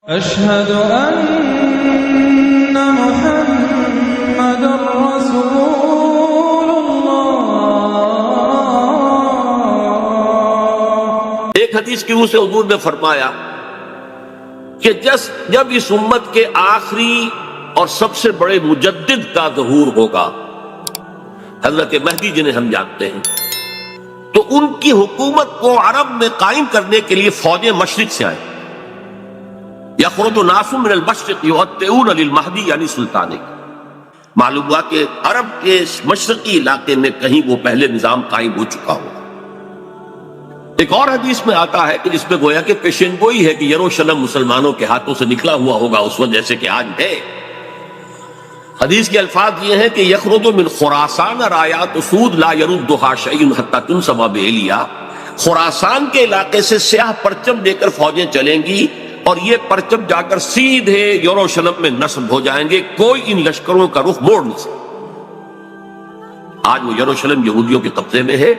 أشهد أن محمد رسول الله۔ ایک حدیث کی روح سے حضور نے فرمایا کہ جب اس امت کے آخری اور سب سے بڑے مجدد کا ظہور ہوگا، حضرت مہدی جنہیں ہم جانتے ہیں، تو ان کی حکومت کو عرب میں قائم کرنے کے لیے فوجیں مشرق سے آئیں۔ یخرج ناس من المشرق یؤطئون للمہدی یعنی سلطانے کی، معلوم ہوا کہ عرب کے مشرقی علاقے میں کہیں وہ پہلے نظام قائم ہو چکا ہوگا۔ ایک اور حدیث میں آتا ہے کہ جس میں گویا کہ پیشین گوئی ہے کہ یروشلم مسلمانوں کے ہاتھوں سے نکلا ہوا ہوگا اس وقت جیسے کہ آج ہے۔ حدیث کے الفاظ یہ ہیں کہ یخرج من خراسان رایات سود لا یردها شیء حتی تنصب بإیلیا، خراسان کے علاقے سے سیاہ پرچم لے کر فوجیں چلیں گی اور یہ پرچم جا کر سیدھے یروشلم میں نصب ہو جائیں گے، کوئی ان لشکروں کا رخ موڑ نہیں سکتا۔ آج وہ یروشلم یہودیوں کے قبضے میں ہے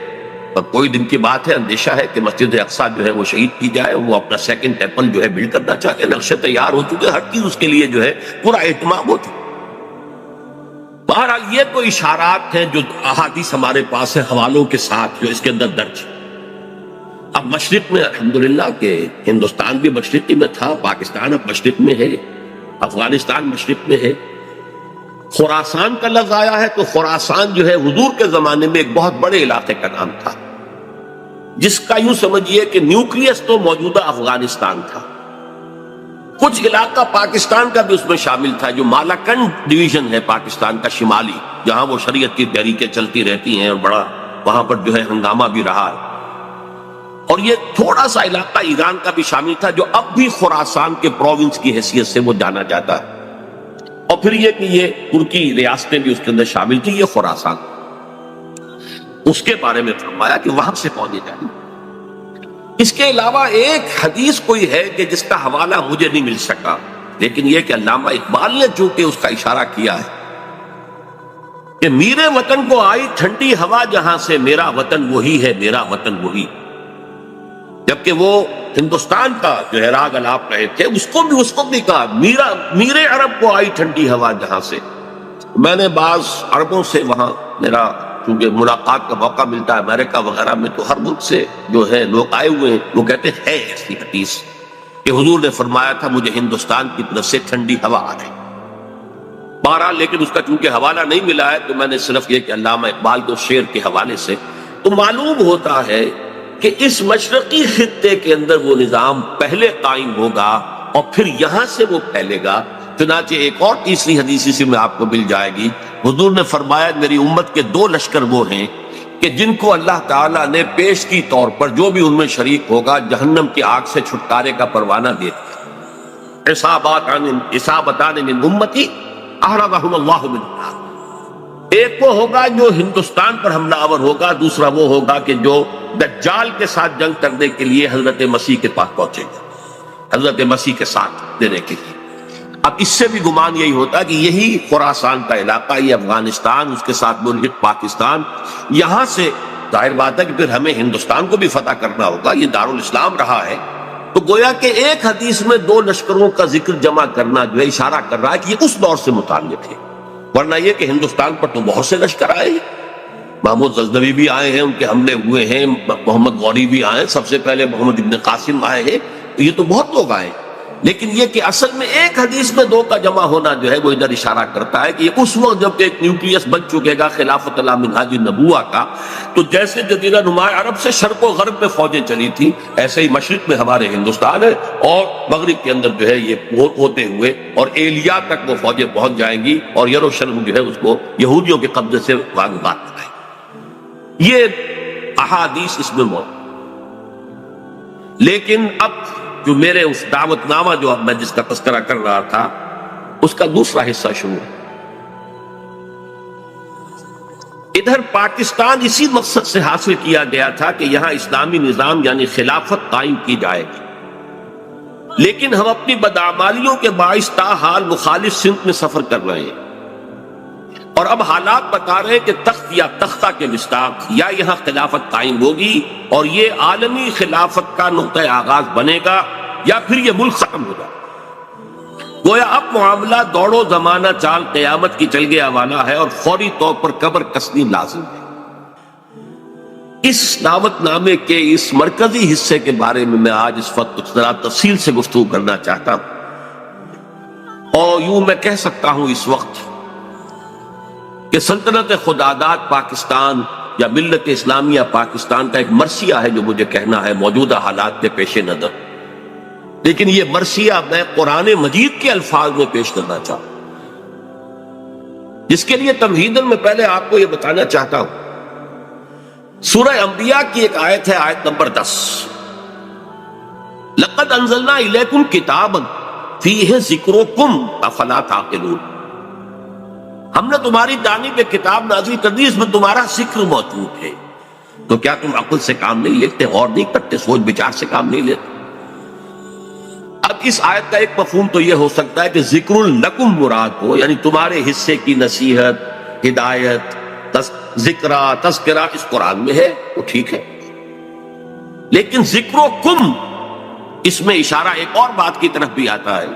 اور کوئی دن کی بات ہے، اندیشہ ہے کہ مسجد اقصی جو ہے وہ شہید کی جائے، وہ اپنا سیکنڈ ٹیمپل جو ہے بلڈ کرنا چاہتے ہیں، نقشے تیار ہو چکے، ہر چیز اس کے لیے جو ہے پورا اہتمام ہو چکا۔ بہرحال یہ کوئی اشارات ہیں جو احادیث ہمارے پاس ہے حوالوں کے ساتھ جو اس کے اندر درج ہے۔ اب مشرق میں الحمدللہ کہ ہندوستان بھی مشرقی میں تھا، پاکستان اب مشرق میں ہے، افغانستان مشرق میں ہے۔ خراسان کا لفظ آیا ہے تو خراسان جو ہے حضور کے زمانے میں ایک بہت بڑے علاقے کا نام تھا، جس کا یوں سمجھیے کہ نیوکلیس تو موجودہ افغانستان تھا، کچھ علاقہ پاکستان کا بھی اس میں شامل تھا، جو مالاکنڈ ڈویژن ہے پاکستان کا شمالی، جہاں وہ شریعت کی تحریکیں چلتی رہتی ہیں اور بڑا وہاں پر جو ہے ہنگامہ بھی رہا ہے۔ اور یہ تھوڑا سا علاقہ ایران کا بھی شامل تھا جو اب بھی خراسان کے پروونس کی حیثیت سے وہ جانا جاتا ہے، اور پھر یہ کہ یہ ترکی ریاستیں بھی اس کے اندر شامل تھی، یہ خراسان۔ اس کے بارے میں فرمایا کہ وہاں سے پہنچے جائیں۔ اس کے علاوہ ایک حدیث کوئی ہے کہ جس کا حوالہ مجھے نہیں مل سکا، لیکن یہ کہ علامہ اقبال نے چونکہ اس کا اشارہ کیا ہے کہ میرے وطن کو آئی ٹھنڈی ہوا جہاں سے، میرا وطن وہی ہے، میرا وطن وہی، جبکہ وہ ہندوستان کا جو ہے راگ الاپ رہے تھے، اس کو بھی کہا میرے عرب کو آئی ٹھنڈی ہوا جہاں سے۔ میں نے بعض عربوں سے وہاں میرا چونکہ ملاقات کا موقع ملتا ہے امریکہ وغیرہ میں، تو ہر ملک سے جو ہے لوگ آئے ہوئے ہیں، وہ کہتے ہیں ایسی حدیث کہ حضور نے فرمایا تھا مجھے ہندوستان کی طرف سے ٹھنڈی ہوا آ رہی۔ بہرحال لیکن اس کا چونکہ حوالہ نہیں ملا ہے تو میں نے صرف یہ کہ علامہ اقبال کے شعر کے حوالے سے تو معلوم ہوتا ہے کہ اس مشرقی خطے کے اندر وہ نظام پہلے قائم ہوگا اور پھر یہاں سے وہ پھیلے گا۔ چنانچہ ایک اور تیسری حدیث اسی میں آپ کو مل جائے گی، حضور نے فرمایا میری امت کے دو لشکر وہ ہیں کہ جن کو اللہ تعالیٰ نے پیش کی طور پر جو بھی ان میں شریک ہوگا جہنم کی آگ سے چھٹکارے کا پروانہ دے دیا۔ اصابتان من امتی احرزهم اللہ من النار، ایک وہ ہوگا جو ہندوستان پر حملہ آور ہوگا، دوسرا وہ ہوگا کہ جو دجال کے ساتھ جنگ کرنے کے لیے حضرت مسیح کے پاس پہنچے گا، حضرت مسیح کے ساتھ دینے کے لیے۔ اب اس سے بھی گمان یہی ہوتا ہے کہ یہی خراسان کا علاقہ، یہ افغانستان، اس کے ساتھ ملحق پاکستان، یہاں سے ظاہر بات ہے کہ پھر ہمیں ہندوستان کو بھی فتح کرنا ہوگا، یہ دارالاسلام رہا ہے۔ تو گویا کہ ایک حدیث میں دو لشکروں کا ذکر جمع کرنا جو ہے اشارہ کر رہا ہے کہ یہ اس دور سے متعلق ہے، ورنہ یہ کہ ہندوستان پر تو بہت سے لشکر آئے ہیں، محمود غزنوی بھی آئے ہیں، ان کے حملے ہوئے ہیں، محمد غوری بھی آئے، سب سے پہلے محمد ابن قاسم آئے ہیں، یہ تو بہت لوگ آئے، لیکن یہ کہ اصل میں ایک حدیث میں دو کا جمع ہونا جو ہے وہ ادھر اشارہ کرتا ہے کہ یہ اس وقت جب ایک نیوکلیس بن چکے گا خلافت اللہ منہاج النبوہ کا، تو جیسے جزیرہ نما عرب سے شرق و غرب میں فوجیں چلی تھی، ایسے ہی مشرق میں ہمارے ہندوستان ہے، اور مغرب کے اندر جو ہے یہ ہوتے ہوئے اور ایلیا تک وہ فوجیں پہنچ جائیں گی اور یروشلم جو ہے اس کو یہودیوں کے قبضے سے واگبات کرائیں۔ یہ احادیث اس میں موجود، لیکن اب جو میرے اس دعوت نامہ جو اب میں جس کا تذکرہ کر رہا تھا اس کا دوسرا حصہ شروع ہے۔ ادھر پاکستان اسی مقصد سے حاصل کیا گیا تھا کہ یہاں اسلامی نظام یعنی خلافت قائم کی جائے گی، لیکن ہم اپنی بدعمالیوں کے باعث تاحال مخالف سمت میں سفر کر رہے ہیں، اور اب حالات بتا رہے کہ تخت یا تختہ کے مصداق یا یہاں خلافت قائم ہوگی اور یہ عالمی خلافت کا نقطہ آغاز بنے گا، یا پھر یہ ملک ختم ہو جائے۔ گویا اب معاملہ دوڑو زمانہ چال قیامت کی چل گیا والا ہے اور فوری طور پر قبر کسنی لازم ہے۔ اس دعوت نامے کے اس مرکزی حصے کے بارے میں میں آج اس وقت کچھ ذرا تفصیل سے گفتگو کرنا چاہتا ہوں، اور یوں میں کہہ سکتا ہوں اس وقت کہ سلطنت خداداد پاکستان یا ملت اسلامیہ پاکستان کا ایک مرثیہ ہے جو مجھے کہنا ہے موجودہ حالات کے پیش نظر، لیکن یہ مرثیہ میں قرآن مجید کے الفاظ میں پیش کرنا چاہتا ہوں، جس کے لیے تمہیداً میں پہلے آپ کو یہ بتانا چاہتا ہوں۔ سورہ انبیاء کی ایک آیت ہے، آیت نمبر 10، لَقَدْ أَنزَلْنَا إِلَيْكُمْ كِتَابًا فِيهِ ذِكْرُكُمْ أَفَلَا تَعْقِلُونَ، ہم نے تمہاری جانب ایک کتاب نازل کر دی، اس میں تمہارا ذکر موجود ہے، تو کیا تم عقل سے کام نہیں لیتے، غور نہیں کرتے، سوچ بچار سے کام نہیں لیتے؟ اب اس آیت کا ایک مفہوم تو یہ ہو سکتا ہے کہ ذکر لکم مراد ہو، یعنی تمہارے حصے کی نصیحت، ہدایت، تذکرہ اس قرآن میں ہے، وہ ٹھیک ہے، لیکن ذکرکم اس میں اشارہ ایک اور بات کی طرف بھی آتا ہے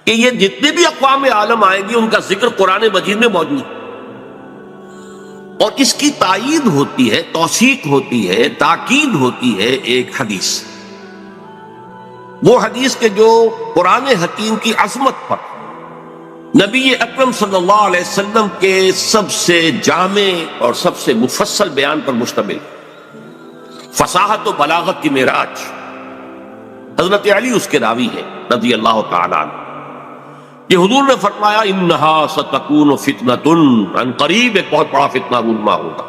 کہ یہ جتنے بھی اقوام عالم آئیں گی ان کا ذکر قرآن مجید میں موجود ہے، اور اس کی تائید ہوتی ہے، توثیق ہوتی ہے، تاکید ہوتی ہے ایک حدیث، وہ حدیث کے جو قرآن حکیم کی عظمت پر نبی اکرم صلی اللہ علیہ وسلم کے سب سے جامع اور سب سے مفصل بیان پر مشتمل، فصاحت و بلاغت کی معراج، حضرت علی اس کے راوی ہے رضی اللہ تعالیٰ عنہ، کہ حضور نے فرمایا انہا ستکون فتنۃ، عن قریب ایک بہت بڑا فتنہ رونما ہوگا۔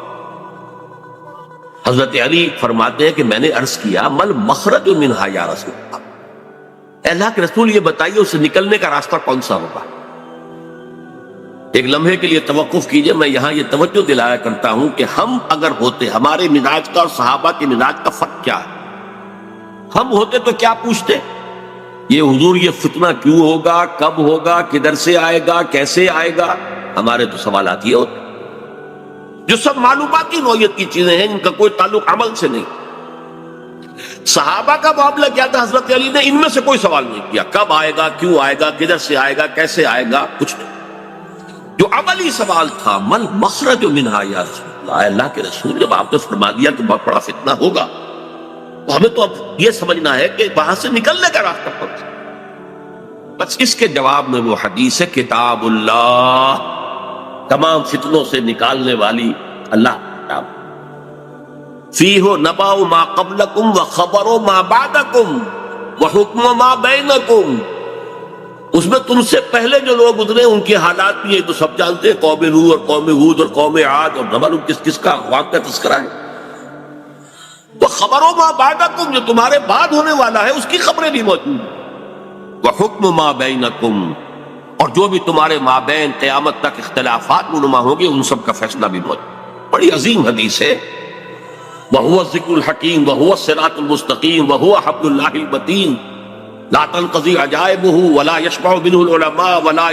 حضرت علی فرماتے ہیں کہ میں نے عرض کیا مل مخرج منہا یا رسول اللہ، اللہ کے رسول یہ بتائیے اسے نکلنے کا راستہ کون سا ہوگا؟ ایک لمحے کے لیے توقف کیجئے، میں یہاں یہ توجہ دلایا کرتا ہوں کہ ہم اگر ہوتے، ہمارے مزاج کا اور صحابہ کے مزاج کا فرق کیا ہے؟ ہم ہوتے تو کیا پوچھتے؟ یہ حضور یہ فتنہ کیوں ہوگا، کب ہوگا، کدھر سے آئے گا، کیسے آئے گا؟ ہمارے تو سوالات یہ ہوتے جو سب معلوماتی نوعیت کی چیزیں ہیں، ان کا کوئی تعلق عمل سے نہیں۔ صحابہ کا معاملہ کیا تھا؟ حضرت علی نے ان میں سے کوئی سوال نہیں کیا، کب آئے گا، کیوں آئے گا، کدھر سے آئے گا، کیسے آئے گا، کچھ نہیں۔ جو عملی سوال تھا مل مخرج منہا یا رسول اللہ، اللہ کے رسول جب آپ نے فرما دیا کہ بہت بڑا فتنہ ہوگا تو ہمیں تو اب یہ سمجھنا ہے کہ وہاں سے نکلنے کا راستہ کون سا؟ بس اس کے جواب میں وہ حدیث ہے کتاب اللہ، تمام فتنوں سے نکالنے والی اللہ کتاب، فیہ نبأ ما قبلکم وخبر ما بعدکم وحکم ما بینکم، اس میں تم سے پہلے جو لوگ گزرے ان کے حالات بھی یہ تو سب جانتے ہیں، قوم نوح اور قوم ہود اور قوم عاد، اور نہ معلوم کس کس کا اقوام کا تذکرہ ہے، وہ خبروں ما بعدکم جو تمہارے بعد ہونے والا ہے اس کی خبریں بھی موجود ہیں، وحکم ما بینکم، اور جو بھی تمہارے مابین قیامت تک اختلافات رونما ہوں گے ان سب کا فیصلہ بھی موجود۔ بڑی عظیم حدیث ہے، وَهُوَ الذِّكْرُ الْحَكِيمُ وَهُوَ الصِّرَاطُ الْمُسْتَقِيمُ وَهُوَ حَبْلُ اللَّهِ الْمَتِينُ لا تنقضي عجائبه ولا يشبع منه العلماء ولا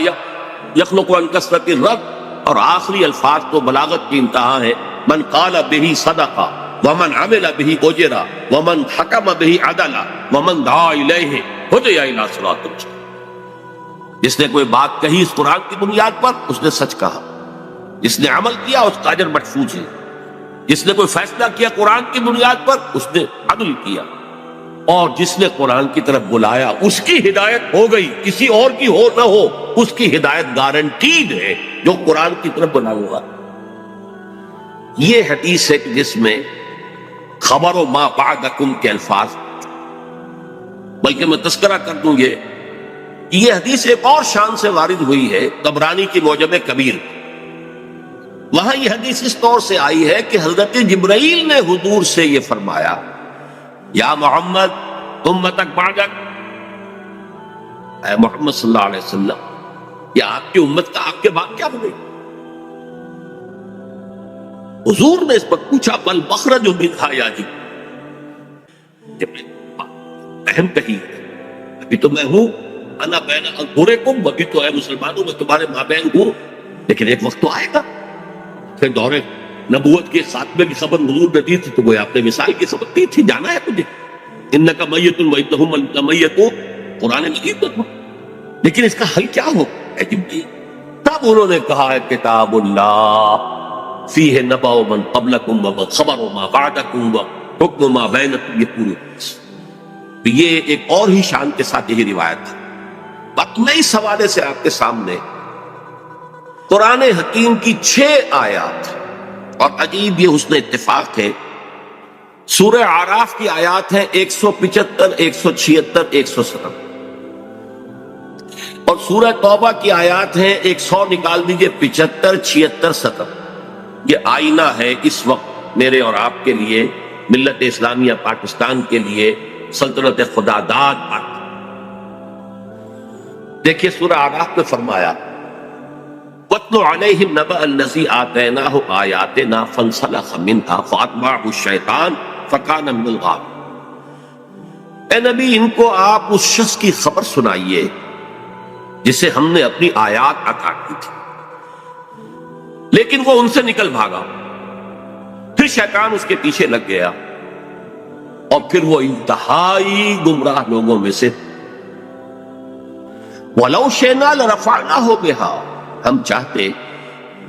يخلق عن كثرة الرد، اور آخری الفاظ تو بلاغت کی انتہا ہے، من قال به صدق ومن عمل به اجر ومن حكم به عدل ومن دعا اليه هدي الى صراط مستقيم، جس نے کوئی بات کہی اس قرآن کی بنیاد پر اس نے سچ کہا، جس نے عمل کیا اس کا اجر محفوظ ہے، جس نے کوئی فیصلہ کیا قرآن کی بنیاد پر اس نے عدل کیا، اور جس نے قرآن کی طرف بلایا اس کی ہدایت ہو گئی، کسی اور کی ہو نہ ہو اس کی ہدایت گارنٹیڈ ہے جو قرآن کی طرف بنا ہوا۔ یہ حدیث ہے کہ جس میں خبر و ما بعدکم کے الفاظ، بلکہ میں تذکرہ کر دوں یہ حدیث ایک اور شان سے وارد ہوئی ہے طبرانی کی معجم کبیر، وہاں یہ حدیث اس طور سے آئی ہے کہ حضرت جبرائیل نے حضور سے یہ فرمایا یا محمد امتک بعدک، اے محمد صلی اللہ علیہ وسلم یہ آپ کی امت کا آپ کے بعد کیا بنے؟ حضور نے اس پر پوچھا بل مخرج منہا یا جب اہم کہی، ابھی تو میں ہوں انا بین اظہرکم، ابھی تو اے مسلمانوں میں تمہارے مابین ہوں، لیکن ایک وقت تو آئے گا، پھر دور نبوت کے خاتمے کی خبر حضور نے دی تھی تو وہ آپ نے مثال کی خبر دی تھی، جانا ہے تجھے، انک میت وانہم میتون، قرآن مجید میں لیکن اس کا حل کیا ہو؟ تب انہوں نے کہا ہے کتاب اللہ فیہ نبأ من قبلکم وخبر ما بعدکم وحکم ما بینکم، یہ پوری یہ ایک اور ہی شان کے ساتھ یہی روایت ہے۔ بات میں اس حوالے سے آپ کے سامنے قرآن حکیم کی 6 آیات، اور عجیب یہ حسن اتفاق ہے، سورہ اعراف کی آیات ہیں 175 176 177، اور سورہ توبہ کی آیات ہیں 100 نکال دیجئے 75 76 70۔ یہ آئینہ ہے اس وقت میرے اور آپ کے لیے، ملت اسلامیہ پاکستان کے لیے، سلطنت خدا داد پاک۔ دیکھیے سورہ اعراف میں فرمایا وَاتْلُ عَلَيْهِمْ نَبَأَ الَّذِي آتَيْنَاهُ آيَاتِنَا فَانسَلَخَ مِنْهَا فَأَتْبَعَهُ الشَّيْطَانُ فَكَانَ مِنَ الْغَاوِينَ۔ اے نبی ان کو آپ اس شخص کی خبر سنائیے جسے ہم نے اپنی آیات عطا کی تھی، لیکن وہ ان سے نکل بھاگا، پھر شیطان اس کے پیچھے لگ گیا، اور پھر وہ انتہائی گمراہ لوگوں میں سے۔ وَلَوْ شِئْنَا لَرَفَعْنَاهُ بِهَا، ہم چاہتے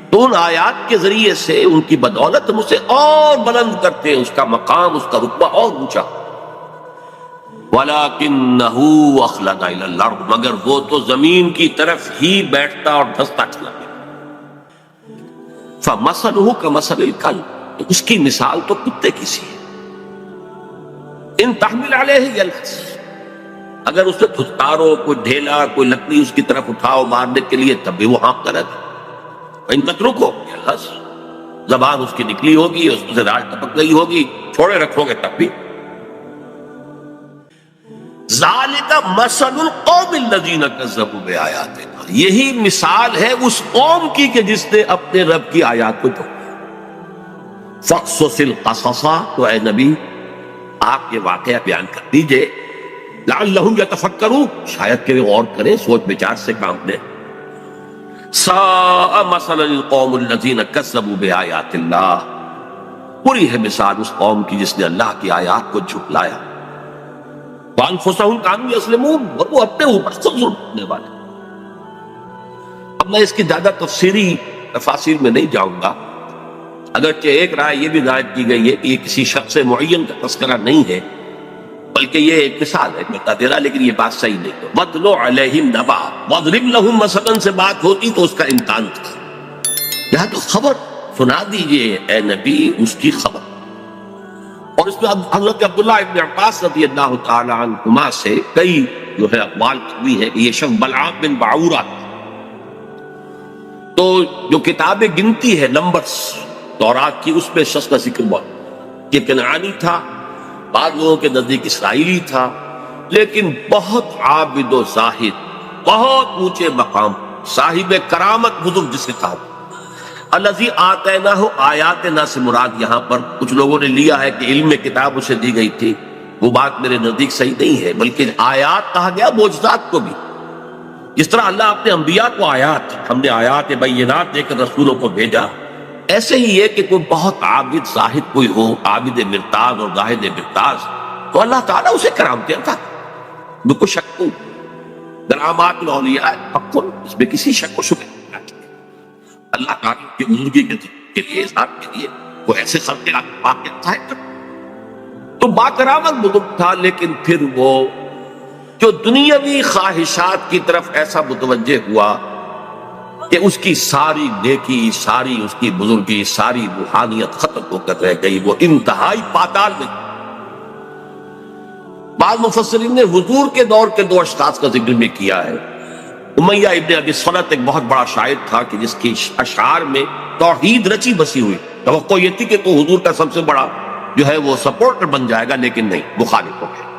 تو ان آیات کے ذریعے سے، ان کی بدولت ہم اسے اور بلند کرتے، اس کا مقام، اس کا رتبہ اور اونچا۔ وَلَكِنَّهُ أَخْلَدَ إِلَى الْأَرْضِ، مگر وہ تو زمین کی طرف ہی بیٹھتا اور دھستا چلا گیا۔ فَمَثَلُهُ كَمَثَلِ الْكَلْبِ، تو اس کی مثال تو کتے کی سی ہے، إِن تَحْمِلْ عَلَيْهِ يَلْهَثْ، اگر اسے پھسکارو، کوئی ڈھیلا، کوئی لکڑی اس کی طرف اٹھاؤ مارنے کے لیے، تب بھی وہ ہانپتا رہتا۔ ان تترکو یلہث، زبان اس کی نکلی ہوگی، اس سے راج ٹپک گئی ہوگی، چھوڑے رکھو گے تب بھی۔ ذالک مثل القوم الذین کذبوا بآیاتنا، یہی مثال ہے اس قوم کی کہ جس نے اپنے رب کی آیات کو جھٹلایا۔ فاقصص القصص، تو اے نبی آپ یہ واقعہ بیان کر دیجئے، لعلہم یتفکرون، شاید کہ وہ غور کریں، سوچ بچار سے کام لیں۔ ساء مثلا القوم الذین کذبوا بآیات اللہ، بری ہے مثال اس قوم کی جس نے اللہ کی آیات کو جھٹلایا۔ وانفسہم کانوا یظلمون، اور وہ اپنے اوپر خود ظلم کرنے والے۔ اب میں اس کی زیادہ تفصیلی تفاصیل میں نہیں جاؤں گا، اگرچہ ایک رائے یہ بھی ظاہر کی گئی ہے کہ یہ کسی شخص معین کا تذکرہ نہیں ہے، بلکہ یہ ایک مثال ہے بتا دے رہا، لیکن یہ بات صحیح نہیں ہے۔ وَاتْلُ عَلَيْهِمْ نَبَأَ وَاضْرِبْ لَهُمْ مَثَلًا سے بات ہوتی تو اس کا امکان تھا، یہاں تو خبر سنا دیجئے اے نبی اس کی خبر۔ اور اس میں حضرت عبداللہ ابن عباس رضی اللہ تعالی عنہما سے کئی جو ہے اقوال ہوئی ہے کہ یہ شخص بلعام بن باعورہ، تو جو کتاب گنتی ہے نمبرز تورات کی، اس میں شخص کا ذکر ہوا کہ کنعانی تھا، بعض لوگوں کے نزدیک اسرائیلی تھا، لیکن بہت عابد و زاہد، بہت اونچے مقام، صاحب کرامت بزرگ جسے کہا۔ الذی آتیناہ آیاتنا سے مراد یہاں پر کچھ لوگوں نے لیا ہے کہ علم کتاب اسے دی گئی تھی، وہ بات میرے نزدیک صحیح نہیں ہے، بلکہ آیات کہا گیا معجزات کو بھی، جس طرح اللہ اپنے انبیاء کو آیات، ہم نے آیات بینات دے کر رسولوں کو بھیجا، ایسے ہی ہے کہ کوئی بہت عابد زاہد کوئی ہو، عابد مرتاز اور زاہد مرتاز، تو اللہ تعالیٰ اسے کرامتیں عطا کرے۔ بالکل شک کو کرامات الاولیاء حق، اس میں کسی شک و شبہ نہیں، اللہ تعالیٰ کی بزرگی کے لیے، ذات کے لیے وہ ایسے خلق واقعات ہے۔ تو با کرامت بزرگ تھا، لیکن پھر وہ جو دنیاوی خواہشات کی طرف ایسا متوجہ ہوا کہ اس کی ساری نیکی، ساری اس کی بزرگی، ساری روحانیت ختم ہو کر رہ گئی، وہ انتہائی پاتال میں۔ بعض مفسرین نے حضور کے دور کے 2 اشخاص کا ذکر بھی کیا ہے۔ امیہ ابن ابی صلت ایک بہت بڑا شاعر تھا کہ جس کی اشعار میں توحید رچی بسی ہوئی، توقع یہ تھی کہ تو حضور کا سب سے بڑا جو ہے وہ سپورٹر بن جائے گا، لیکن نہیں، مخالف ہو گیا۔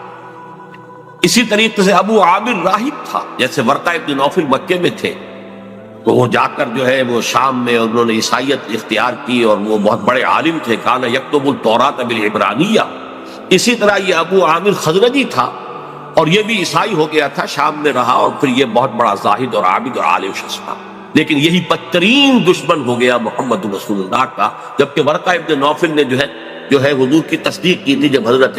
اسی طریقے سے ابو عامر راہب تھا، جیسے ورقہ ابن نوفل مکے میں تھے، تو وہ جا کر جو ہے وہ شام میں انہوں نے عیسائیت اختیار کی، اور وہ بہت بڑے عالم تھے، کانا یکتب التوراۃ بالعبرانیہ۔ اسی طرح یہ ابو عامر خزرجی تھا، اور یہ بھی عیسائی ہو گیا تھا، شام میں رہا، اور پھر یہ بہت بڑا زاہد اور عابد اور عالم شخص تھا، لیکن یہی بدترین دشمن ہو گیا محمد رسول اللہ کا۔ جبکہ ورقہ ابن نوفل نے جو ہے حضور کی تصدیق کی تھی، جب حضرت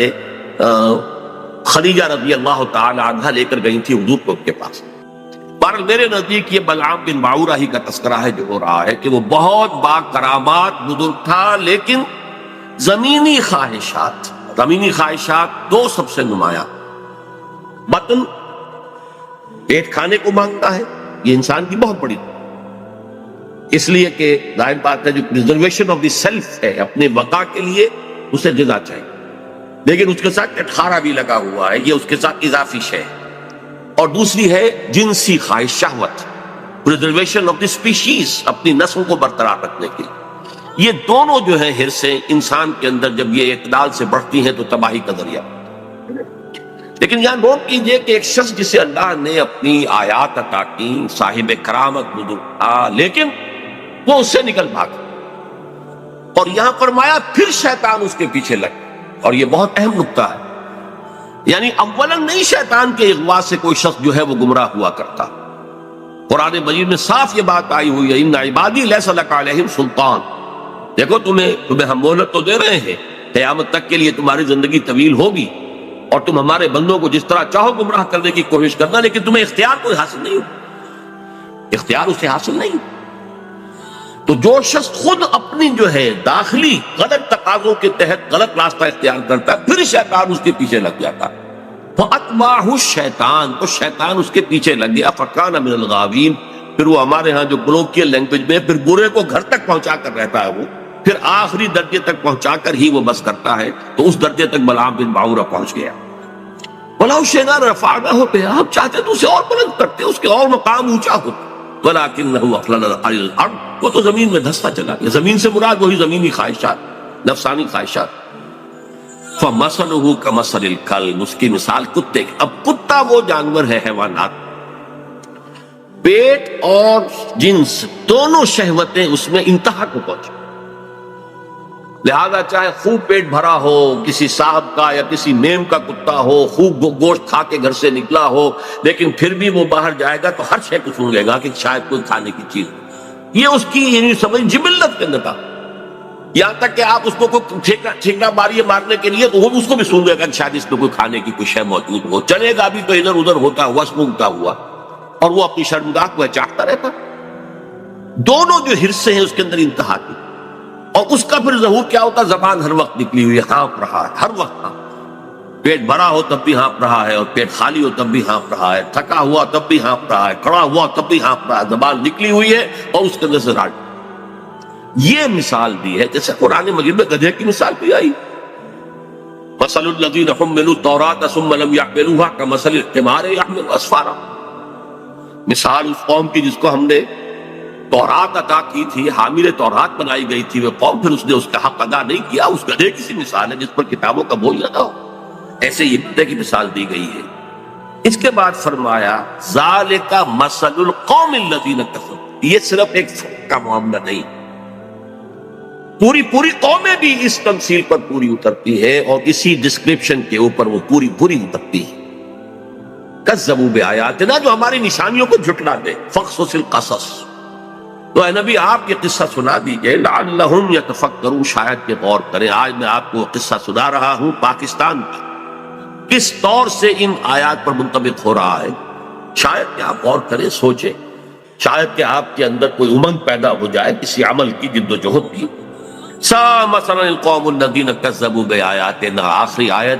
خدیجہ رضی اللہ تعالی عنہا لے کر گئی تھی حضور کو ان کے پاس۔ بہرحال میرے نزدیک یہ بلعام بن باعورہ ہی کا تذکرہ ہے جو ہو رہا ہے کہ وہ بہت با کرامات بزرگ تھا، لیکن زمینی خواہشات دو سب سے نمایاں، بطن، پیٹ کھانے کو مانگتا ہے، یہ انسان کی بہت بڑی، اس لیے کہ ظاہر بات ہے جو پریزرویشن آف دی سیلف ہے، اپنے بقا کے لیے اسے غذا چاہیے، لیکن اس کے ساتھ کھارا بھی لگا ہوا ہے، یہ اس کے ساتھ اضافی شے ہے۔ اور دوسری ہے جنسی خواہش، شہوت، پریزرویشن آف دی اسپیشیز، اپنی نسل کو برقرار رکھنے کے لیے۔ یہ دونوں جو ہیں حرصیں انسان کے اندر جب یہ اعتدال سے بڑھتی ہیں تو تباہی کا ذریعہ۔ لیکن یہاں نوٹ کیجئے کہ ایک شخص جسے اللہ نے اپنی آیات عطا کی، صاحب کرامت بزرگ تھا، لیکن وہ اس سے نکل بھاگا، اور یہاں فرمایا پھر شیطان اس کے پیچھے لگ، اور یہ بہت اہم نکتہ ہے، یعنی اولا نہیں شیطان کے اغوا سے کوئی شخص جو ہے وہ گمراہ ہوا کرتا۔ قرآن مجید میں صاف یہ بات آئی ہوئی ہے، ان عبادی لیس لک علیہم سلطان، دیکھو تمہیں ہم مہلت تو دے رہے ہیں، قیامت تک کے لیے تمہاری زندگی طویل ہوگی، اور تم ہمارے بندوں کو جس طرح چاہو گمراہ کرنے کی کوشش کرنا، لیکن تمہیں اختیار کوئی حاصل نہیں ہو، اختیار اسے حاصل نہیں۔ تو جو شخص خود اپنی جو ہے داخلی غلط تقاضوں کے تحت غلط راستہ اختیار کرتا ہے، پھر شیطان اس کے پیچھے لگ جاتا ہے، فَأَتْبَعَهُ الشَّيْطَانُ، تو شیطان اس کے پیچھے لگ گیا، فَكَانَ مِنَ الْغَاوِينَ، پھر وہ ہمارے ہاں جو کولوکیل لینگویج میں پھر برے کو گھر تک پہنچا کر رہتا ہے، وہ پھر آخری درجے تک پہنچا کر ہی وہ بس کرتا ہے، تو اس درجے تک بلعام بن باعورہ پہنچ گیا۔ وَلَوْ شِئْنَا رَفَعْنَاهُ بِهَا، ہم چاہتے تو اسے اور بلند کرتے، اس کے اور مقام اونچا ہوتا، وَلَكِنَّهُ أَخْلَدَ إِلَى الْأَرْضِ، وہ تو زمین میں دھستا چلا گیا۔ زمین سے مراد وہی زمینی خواہشات، نفسانی خواہشات۔ فَمَثَلُهُ كَمَثَلِ الْكَلْبِ، اس کی مثال کتے کی۔ اب کتا وہ جانور ہے، حیوانات، پیٹ اور جنس دونوں شہوتیں اس میں انتہا کو پہنچی، لہذا چاہے خوب پیٹ بھرا ہو، کسی صاحب کا یا کسی میم کا کتا ہو، خوب گوشت کھا کے گھر سے نکلا ہو، لیکن پھر بھی وہ باہر جائے گا تو ہر شے کو سن لے گا کہ شاید کوئی کھانے کی چیز، یہ اس کی یعنی سمجھ جبلت کے اندر تھا، یہاں تک کہ آپ اس کو کوئی ٹھیکا ماریے مارنے کے لیے تو وہ اس کو بھی سن لے گا کہ شاید اس میں کوئی کھانے کی کوئی شے موجود ہو، چلے گا بھی تو ادھر ادھر ہوتا ہوا، سونگتا ہوا، اور وہ اپنی شرمگاہ کو چاٹتا رہتا۔ دونوں جو حرصے ہیں اس کے اندر انتہا کی، اور اس کا پھر ظہور کیا ہوتا، زبان ہر وقت نکلی ہوئی ہے، ہانپ رہا ہے، ہر وقت ہانپ، پیٹ بھرا ہو تب بھی ہانپ رہا ہے، اور پیٹ خالی ہو تب بھی ہانپ رہا ہے، تھکا ہوا تب بھی ہانپ رہا ہے، کھڑا ہوا تب بھی ہانپ رہا ہے، زبان نکلی ہوئی ہے اور اس کے اندر سے راٹ۔ یہ مثال دی ہے، جیسے قرآن مجید میں گدھے کی مثال بھی آئی، مَثَلُ الَّذِينَ حُمِّلُوا التَّوْرَاةَ ثُمَّ لَمْ يَحْمِلُوهَا كَمَثَلِ الْحِمَارِ يَحْمِلُ أَسْفَارًا، مثال اس قوم کی جس کو ہم نے تورات عطا کی تھی، حامل تورات بنائی گئی تھی، وہ قوم پھر اس نے اس کا حق ادا نہیں کیا، اس گدھے کی سی مثال ہے جس پر کتابوں کا بوجھ لگا ہو، ایسے یہ گدھے کی مثال دی گئی ہے۔ اس کے بعد فرمایا ذَلِكَ مَثَلُ الْقَوْمِ الَّذِينَ كَفَرُوا، یہ صرف ایک فرق کا معاملہ نہیں، پوری قومیں بھی اس تمثیل پر پوری اترتی ہے، اور اسی ڈسکرپشن کے اوپر وہ پوری اترتی ہے۔ کذبوا بآیاتنا، جو ہماری نشانیوں کو جھٹلا دے، فقصص القصص، تو اے نبی آپ یہ قصہ سنا دیجئے، لعلہم یتفکرون، شاید کہ غور کریں۔ آج میں آپ کو قصہ سنا رہا ہوں پاکستان کا، کس طور سے ان آیات پر منطبق ہو رہا ہے، شاید کہ آپ غور کریں، سوچیں، شاید کہ آپ کے اندر کوئی امنگ پیدا ہو جائے کسی عمل کی، جد و جہد کی۔ سا مثلا القوم الذین کذبوا بآیاتنا، آخری آیت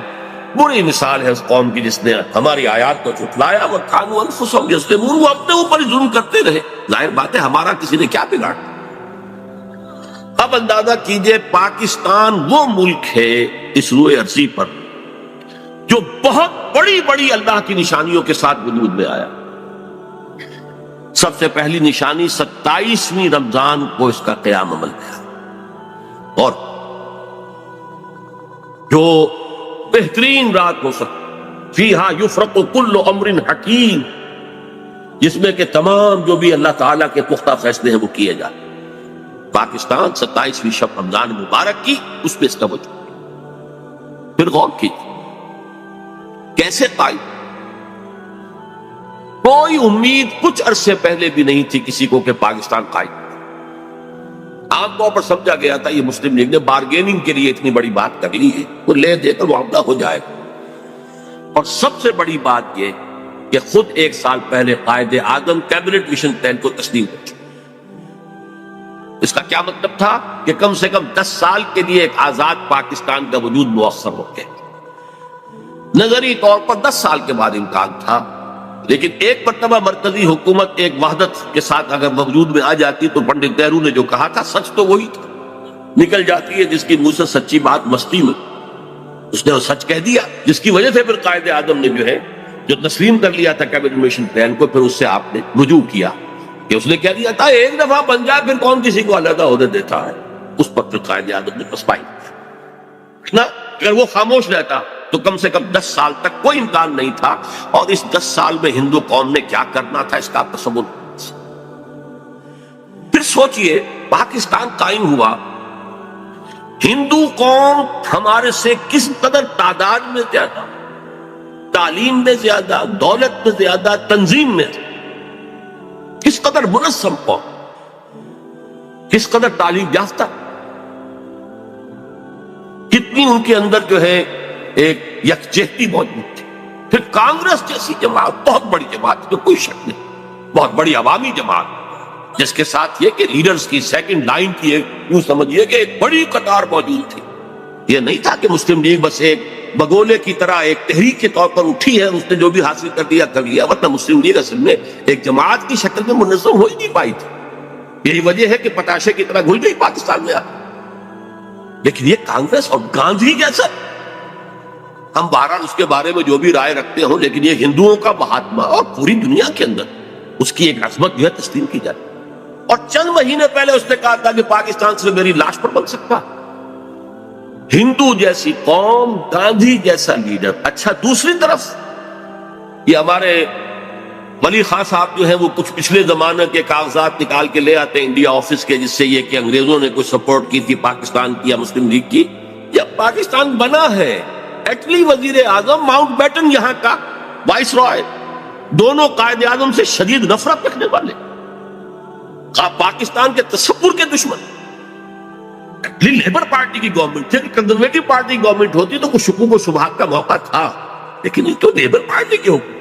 بری مثال ہے اس قوم کی جس نے ہماری آیات کو جھٹلایا، وَكَانُوا أَنفُسَهُمْ يَظْلِمُونَ، وہ اپنے اوپر ہی ظلم کرتے رہے، ظاہر بات ہے ہمارا کسی نے کیا بگاڑا۔ اب اندازہ کیجئے پاکستان وہ ملک ہے اس روئے ارضی پر جو بہت بڑی اللہ کی نشانیوں کے ساتھ وجود میں آیا۔ سب سے پہلی نشانی 27ویں رمضان کو اس کا قیام عمل میں آیا، اور جو بہترین رات ہو سکتی، فیہا یفرق کل امر حکیم، جس میں کہ تمام جو بھی اللہ تعالیٰ کے پختہ فیصلے ہیں وہ کیے جائیں۔ پاکستان 27ویں شب رمضان مبارک کی، اس میں اس کا وجود۔ پھر غور کیجیے کیسے قائم، کوئی امید کچھ عرصے پہلے بھی نہیں تھی کسی کو کہ پاکستان قائم۔ عام طور پر سمجھا گیا تھا یہ مسلم لیگ نے بارگیننگ کے لیے اتنی بڑی بات کر لی ہے، وہ لے دے کر معاملہ ہو جائے گا۔ اور سب سے بڑی بات یہ کہ خود 1 سال پہلے Quaid Azam cabinet mission plan کو تسلیم کر چکے۔ اس کا کیا مطلب تھا کہ کم سے کم 10 سال کے لیے ایک آزاد پاکستان کا وجود مؤثر ہو گیا۔ نظری طور پر 10 سال کے بعد امکان تھا، لیکن ایک مرتبہ مرکزی حکومت ایک وحدت کے ساتھ اگر وجود میں آ جاتی تو پنڈت نہرو نے جو کہا تھا سچ تو وہی تھا، نکل جاتی ہے جس کی منہ سے سچی بات مستی میں، اس نے وہ سچ کہہ دیا، جس کی وجہ سے پھر قائد اعظم نے جو تسلیم کر لیا تھا کیبنٹ مشن پلان کو، پھر اس سے آپ نے رجوع کیا کہ اس نے کہہ دیا تھا ایک دفعہ بن جائے پھر کون کسی کو علیحدہ عہدے دیتا ہے۔ اس پر پھر قائد اعظم نے پسپائی نہ، اگر وہ خاموش رہتا تو کم سے کم 10 سال تک کوئی امکان نہیں تھا، اور اس 10 سال میں ہندو قوم نے کیا کرنا تھا اس کا تصور۔ پھر سوچئے پاکستان قائم ہوا، ہندو قوم ہمارے سے کس قدر تعداد میں زیادہ، تعلیم میں زیادہ، دولت میں زیادہ، تنظیم میں کس قدر منظم قوم، کس قدر تعلیم یافتہ، کتنی ان کے اندر ایک یکجہتی موجود تھی۔ پھر کانگریس جیسی جماعت، بہت بڑی جماعت، تو کوئی شک نہیں، بہت بڑی عوامی جماعت، جس کے ساتھ یہ کہ لیڈرز کی سیکنڈ لائن کی یوں سمجھیے کہ ایک بڑی قطار موجود تھی۔ یہ نہیں تھا کہ مسلم لیگ بس ایک بگولے کی طرح ایک تحریک کے طور پر اٹھی ہے، اس نے جو بھی حاصل کر لیا، ورنہ مسلم لیگ اصل میں ایک جماعت کی شکل میں منظم ہو ہی نہیں پائی تھی۔ یہی وجہ ہے کہ پتاشے کی طرح گھل گئی پاکستان میں۔ لیکن یہ کانگریس اور گاندھی جیسا، ہم بہرحال اس کے بارے میں جو بھی رائے رکھتے ہوں، لیکن یہ ہندوؤں کا مہاتما اور پوری دنیا کے اندر اس کی ایک عظمت تسلیم کی جاتی۔ اور چند مہینے پہلے اس نے کہا تھا کہ پاکستان سے میری لاش پر بن سکتا۔ ہندو جیسی قوم، گاندھی جیسا لیڈر۔ اچھا، دوسری طرف یہ ہمارے ولی خان صاحب وہ کچھ پچھلے زمانے کے کاغذات نکال کے لے آتے ہیں انڈیا آفس کے، جس سے یہ کہ انگریزوں نے کوئی سپورٹ کی تھی پاکستان کی یا مسلم لیگ کی۔ جب پاکستان بنا ہے، ایٹلی وزیر اعظم ماؤنٹ بیٹن یہاں کا وائس رائے، دونوں قائد اعظم سے شدید نفرت رکھنے والے، پاکستان کے تصور کے دشمن۔ لیبر پارٹی کی گورنمنٹ تھی، کنزرویٹو پارٹی کی گورنمنٹ ہوتی تو کچھ شکوک و شبہات کا موقع تھا، لیکن یہ تو لیبر پارٹی کی ہوگی۔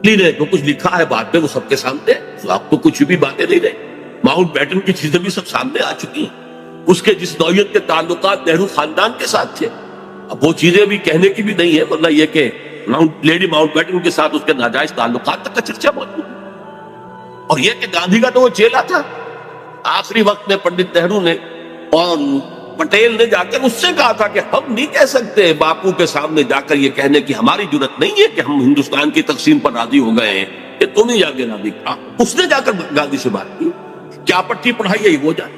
نے جو کچھ لکھا ہے بعد میں وہ سب کے سامنے، آپ کو کچھ بھی باتیں نہیں رہی، ماؤنٹ بیٹن کی چیزیں بھی سب سامنے آ چکی ہیں، اس کے جس نوعیت کے تعلقات نہرو خاندان کے ساتھ تھے، اب وہ چیزیں بھی کہنے کی بھی نہیں ہے، ورنہ یہ کہ لیڈی ماؤنٹ بیٹن کے ساتھ اس کے ناجائز تعلقات تک کا چرچا موجود ہے۔ اور یہ کہ گاندھی کا تو وہ چیلا تھا، آخری وقت میں پنڈت نہرو نے اور پٹیل نے جا کر اس سے کہا تھا کہ ہم نہیں کہہ سکتے باپو کے سامنے جا کر یہ کہنے کی ہماری جرت نہیں ہے کہ ہم ہندوستان کی تقسیم پر راضی ہو گئے ہیں، کہ تم ہی جا کے راضی کہا۔ اس نے جا کر گاندھی سے بات کی، کیا پٹی پڑھائی ہے وہ جائے۔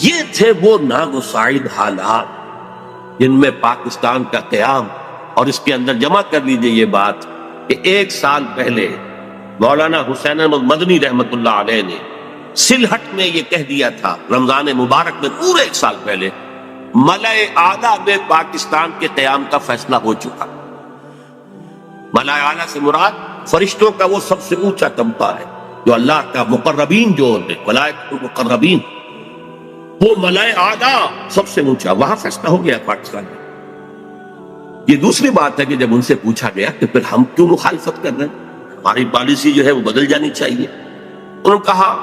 یہ تھے وہ نامساعد حالات جن میں پاکستان کا قیام، اور اس کے اندر جمع کر لیجئے یہ بات کہ 1 سال پہلے مولانا حسین احمد مدنی رحمت اللہ علیہ نے سلہٹ میں یہ کہہ دیا تھا، رمضان مبارک میں پورے 1 سال پہلے، ملأ اعلیٰ میں پاکستان کے قیام کا فیصلہ ہو چکا۔ ملأ اعلیٰ سے مراد فرشتوں کا وہ سب سے اونچا طبقہ ہے، جو اللہ کا مقربین، جو ملائکۃ المقربین، وہ ملأ اعلیٰ سب سے اونچا، وہاں فیصلہ ہو گیا پاکستان میں۔ یہ دوسری بات ہے کہ جب ان سے پوچھا گیا کہ پھر ہم کیوں مخالفت کر رہے ہیں، ہماری پالیسی وہ بدل جانی چاہیے، انہوں نے کہا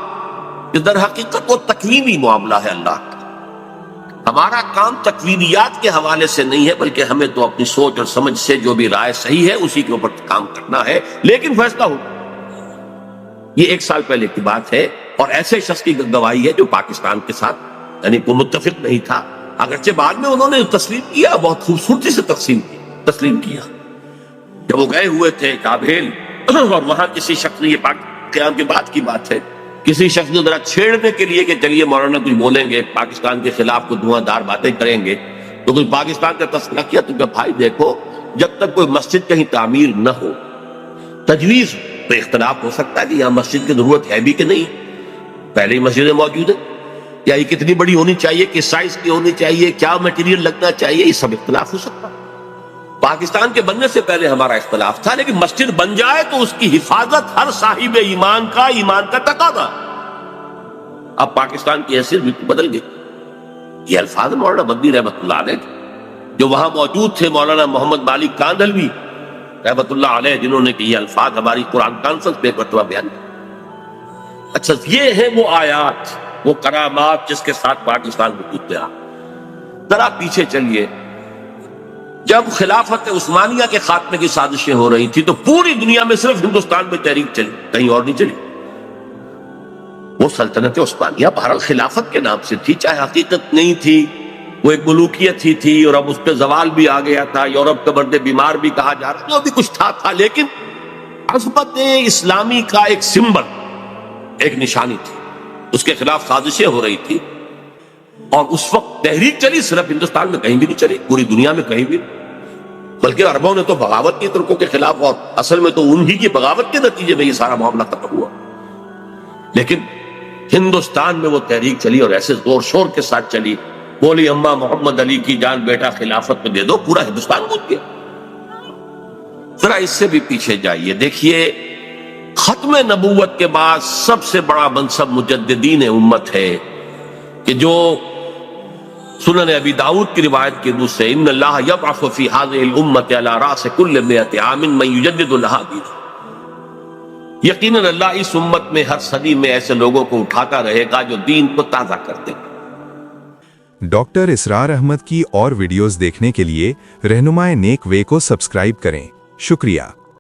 کہ در حقیقت وہ تکوینی معاملہ ہے اللہ کا، ہمارا کام تکوینیات کے حوالے سے نہیں ہے، بلکہ ہمیں تو اپنی سوچ اور سمجھ سے جو بھی رائے صحیح ہے اسی کے اوپر کام کرنا ہے، لیکن فیصلہ ہو۔ یہ 1 سال پہلے کی بات ہے، اور ایسے شخص کی گواہی ہے جو پاکستان کے ساتھ کوئی متفق نہیں تھا، اگرچہ بعد میں انہوں نے تسلیم کیا، بہت خوبصورتی سے تسلیم کیا۔ جب وہ گئے ہوئے تھے کابل، اور وہاں کسی شخص نے، یہ قیام کے بعد کی بات ہے، کسی شخص نے ذرا چھیڑنے کے لیے کہ چلیے مولانا کچھ بولیں گے، پاکستان کے خلاف کوئی دھواں دار باتیں کریں گے، تو کوئی پاکستان کا تذکرہ کیا، تو کہ بھائی دیکھو، جب تک کوئی مسجد کہیں تعمیر نہ ہو، تجویز پہ اختلاف ہو سکتا ہے کہ یہاں مسجد کی ضرورت ہے بھی کہ نہیں، پہلے ہی مسجدیں موجود ہیں، یا یہ کتنی بڑی ہونی چاہیے، کس سائز کی ہونی چاہیے، کیا میٹیریل لگنا چاہیے، یہ سب اختلاف ہو سکتا ہے۔ پاکستان کے بننے سے پہلے ہمارا اختلاف تھا، لیکن مسجد بن جائے تو اس کی حفاظت ہر صاحب ایمان کا تقاضا۔ اب پاکستان کی حیثیت بالکل بدل گئی۔ یہ الفاظ مولانا مدنی رحمت اللہ علیہ جو وہاں موجود تھے، مولانا محمد مالک کاندھلوی، رحمت اللہ علیہ، جنہوں نے کہ یہ الفاظ ہماری قرآن کانفرنس میں ایک مرتبہ بیان کیا۔ اچھا، یہ ہے وہ آیات، وہ کرامات جس کے ساتھ پاکستان وجود میں آ۔ ذرا پیچھے چلیے، جب خلافت عثمانیہ کے خاتمے کی سازشیں ہو رہی تھی تو پوری دنیا میں صرف ہندوستان میں تحریک چلی، کہیں اور نہیں چلی۔ وہ سلطنت عثمانیہ بہرحال خلافت کے نام سے تھی، چاہے حقیقت نہیں تھی، وہ ایک ملوکیت ہی تھی، اور اب اس پہ زوال بھی آ گیا تھا، یورپ کا مرد بیمار بھی کہا جا رہا، جو بھی کچھ تھا، لیکن عظمت اسلامی کا ایک سمبل، ایک نشانی تھی، اس کے خلاف سازشیں ہو رہی تھی، اور اس وقت تحریک چلی، صرف ہندوستان میں کہیں بھی نہیں چلی، پوری دنیا میں کہیں بھی، بلکہ عربوں نے تو بغاوت کی ترکوں کے خلاف، اور اصل میں تو انہی کی بغاوت کے نتیجے میں یہ سارا معاملہ ختم ہوا۔ لیکن ہندوستان میں وہ تحریک چلی، اور ایسے زور شور کے ساتھ چلی، بولی اماں محمد علی کی جان بیٹا خلافت میں دے دو، پورا ہندوستان گونج گیا۔ ذرا اس سے بھی پیچھے جائیے، دیکھیے ختم نبوت کے بعد سب سے بڑا منصب مجددین امت ہے، کہ جو سنن ابی داؤد کی روایت کی روح سے ان اللہ یبعث فی هذه الامت علی راس کل 100 عام من یجدد لها دینہ، یقیناً اللہ اس امت میں ہر صدی میں ایسے لوگوں کو اٹھاتا رہے گا جو دین کو تازہ کر دیں گے۔ ڈاکٹر اسرار احمد کی اور ویڈیوز دیکھنے کے لیے رہنمائے نیک وے کو سبسکرائب کریں۔ شکریہ۔